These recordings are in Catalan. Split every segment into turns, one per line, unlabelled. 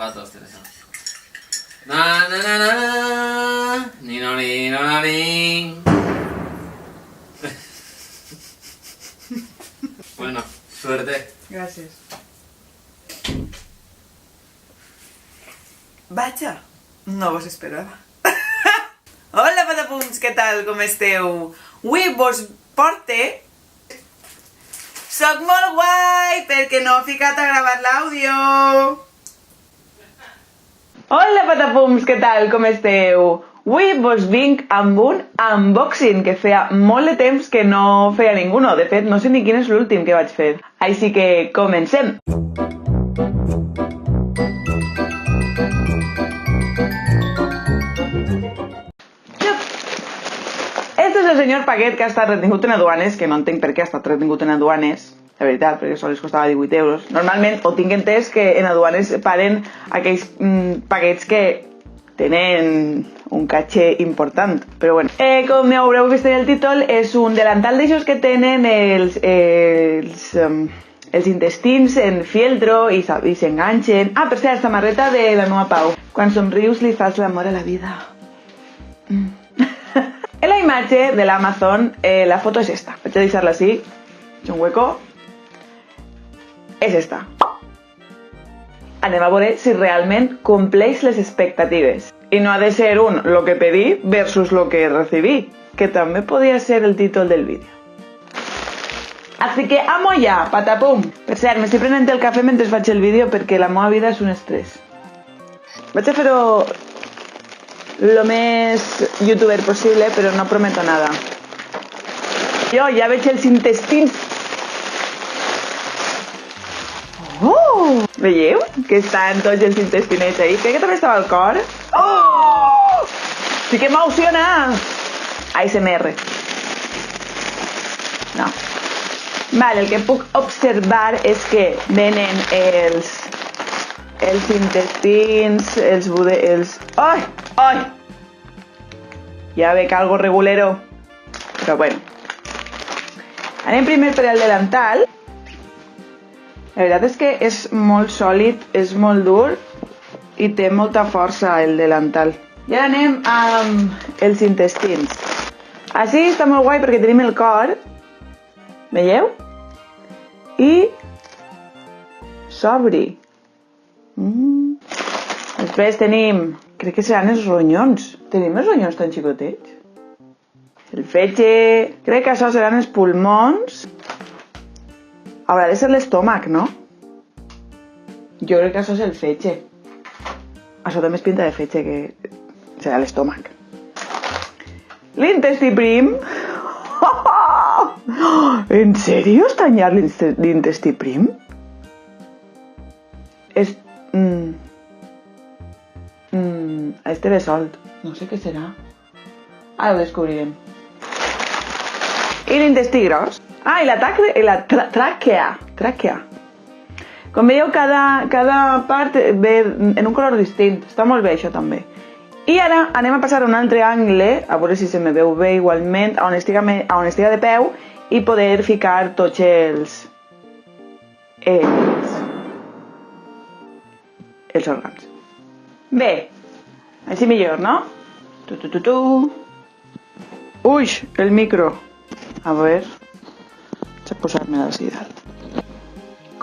gatos, Teresa. Na na na na na. Ni no ni no na ni. Bueno, suerte.
Gràcies. Vaja, no vos esperava. Hola, patapums, què tal? Com esteu? Avui vos porte... Soc molt guai perquè no he ficat a gravar l'àudio. Hola, patapums, què tal? Com esteu? Avui vos vinc amb un unboxing que feia molt de temps que no feia ningú. De fet, no sé ni quin és l'últim que vaig fer. Així que comencem. Este és el senyor paquet que ha estat retingut en aduanes, que no entenc per què ha estat retingut en aduanes, la veritat, perquè sols costava 18 euros. Normalment, ho tinc entès que en aduanes paren aquells paquets que tenen un caché important, però bueno. Com haureu vist en el títol, és un delantal d'aixòs que tenen els intestins en fieltro i s'enganxen. Ah, per cert, samarreta de la Noa Pau. Quan somrius li fas l'amor a la vida. En la imatge de l'Amazon, la foto és esta. Vaig a deixar-la així. És un hueco. És esta. Anem a veure si realment compleix les expectatives. I no ha de ser un lo que pedí versus lo que recibí, que també podria ser el títol del vídeo. Així que, amo ja, patapum. Per cert, m'estic prenent el cafè mentre faig el vídeo perquè la meva vida és un estrès. Vaig a fer-ho lo més youtuber possible, però no prometo nada. Jo ja veig els intestins. Oh! Veieu? Que estan tots els intestinets ahí. Crec que també estava al cor. Oh! Sí que m'emociona! ASMR. No. Vale, el que puc observar és que venen els intestins, els... Ai! Ai! Ja veig algo regulero. Però bueno. Anem primer per el delantal. La veritat és que és molt sòlid, és molt dur i té molta força el delantal. I ara anem amb els intestins. Així està molt guai perquè tenim el cor. Veieu? I s'obri. Després tenim, crec que seran els ronyons. Tenim els ronyons tan xicotets? El fetge, crec que això seran els pulmons. Haurà de ser l'estómac, no? Jo crec que això és el fetge. Això també es pinta de fetge, que serà l'estómac. L'intestí prim. En sèrio és tan llarg l'intestí prim? És... Este ve solt. No sé què serà. Ara ho descobrirem. I l'intestí gros. Ah, i la tràquea. Tràquea. Com veieu, cada part ve en un color distint. Està molt bé, això també. I ara anem a passar a un altre angle, a veure si se me veu bé igualment, on estiga de peu, i poder ficar tots els òrgans. Bé, així millor, no? Ui, el micro. A ver, vaig a posar-me-la així dalt.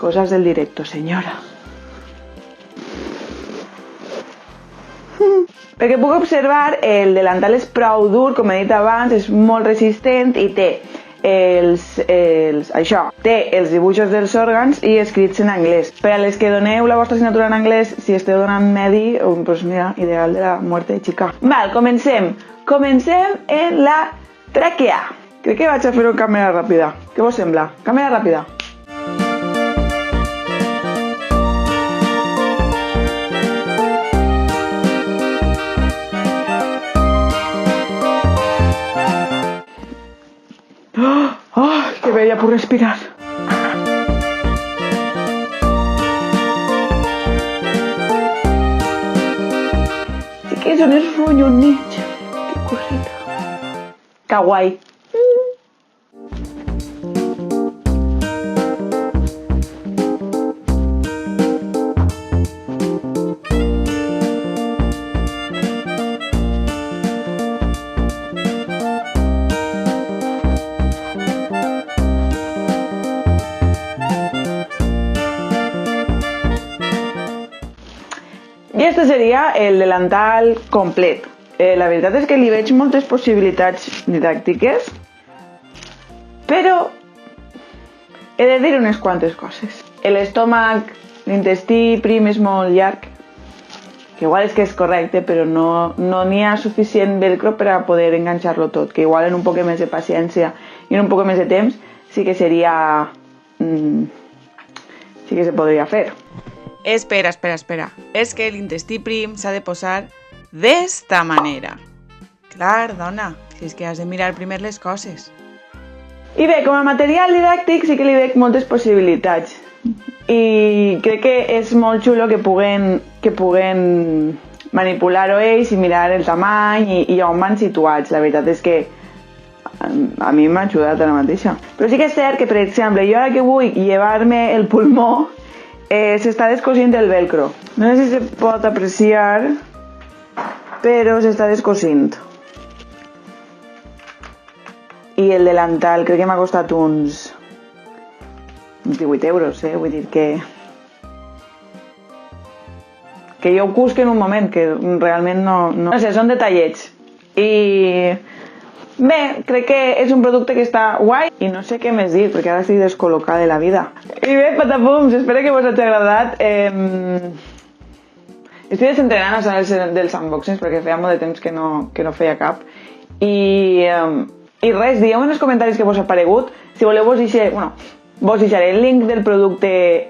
Cosas del directo, senyora. Perquè puc observar, el delantal és prou dur, com he dit abans, és molt resistent i té té els dibuixos dels òrgans i escrits en anglès. Per a les que doneu la vostra assignatura en anglès, si esteu donant medi, doncs mira, ideal de la muerte chica. Val, comencem. Comencem en la tràquea. Crec que vaig a fer-ho en càmera ràpida. Què vos sembla? Càmera ràpida. Oh, que bé, ja puc respirar. Sí que són els ronyonets. Que cosita. Que guai. I este seria el delantal complet. La veritat és que li veig moltes possibilitats didàctiques, però he de dir unes quantes coses. L'estómac, l'intestí prim és molt llarg, que igual és que és correcte, però no n'hi ha suficient velcro per a poder enganxar-lo tot, que igual en un poc més de paciència i en un poc més de temps sí que seria... sí que se podria fer. Espera. És que l'intestí prim s'ha de posar d'esta manera. Clar, dona, si és que has de mirar primer les coses. I bé, com a material didàctic sí que li veig moltes possibilitats. I crec que és molt xulo que puguen manipular-ho ells i mirar el tamany i on van situats. La veritat és que a mi m'ha ajudat ara mateixa. Però sí que és cert que, per exemple, jo ara que vull llevar-me el pulmó, s'està descosint el velcro. No sé si se pot apreciar, però s'està descosint. I el delantal crec que m'ha costat uns 18 euros, vull dir que jo ho cusco en un moment, que realment no sé, són detallets. I bé, crec que és un producte que està guai i no sé què més dir, perquè ara estic descol·locada de la vida. I bé, patapums, espero que vos hagi agradat. Estic desentrenant a saber dels unboxings perquè feia molt de temps que no feia cap. I res, digueu en els comentaris què vos ha paregut. Si voleu vos deixaré el link del producte,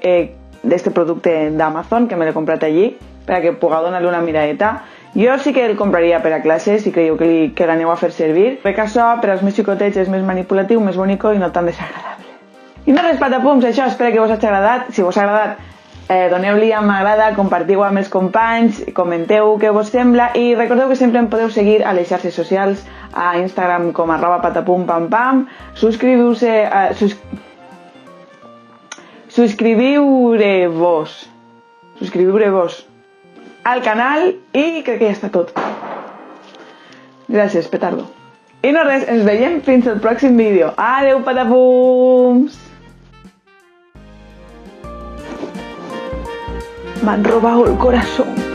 d'este producte d'Amazon, que me l'he comprat allí, per a que pugueu donar-li una miradeta. Jo sí que el compraria per a classes, si creieu que l'aneu a fer servir. Perquè això, per als meus xicotets, és més manipulatiu, més bonico i no tan desagradable. I no res, patapums, això, espero que vos hagi agradat. Si vos ha agradat, doneu-li a m'agrada, compartiu amb els companys, comenteu què vos sembla i recordeu que sempre em podeu seguir a les xarxes socials, a Instagram com @patapumpampam, subscriviu-vos al canal i crec que ja està tot. Gràcies, petardo. I no res, ens veiem fins al pròxim vídeo. Adeu, patapums! Me han robado el corazón.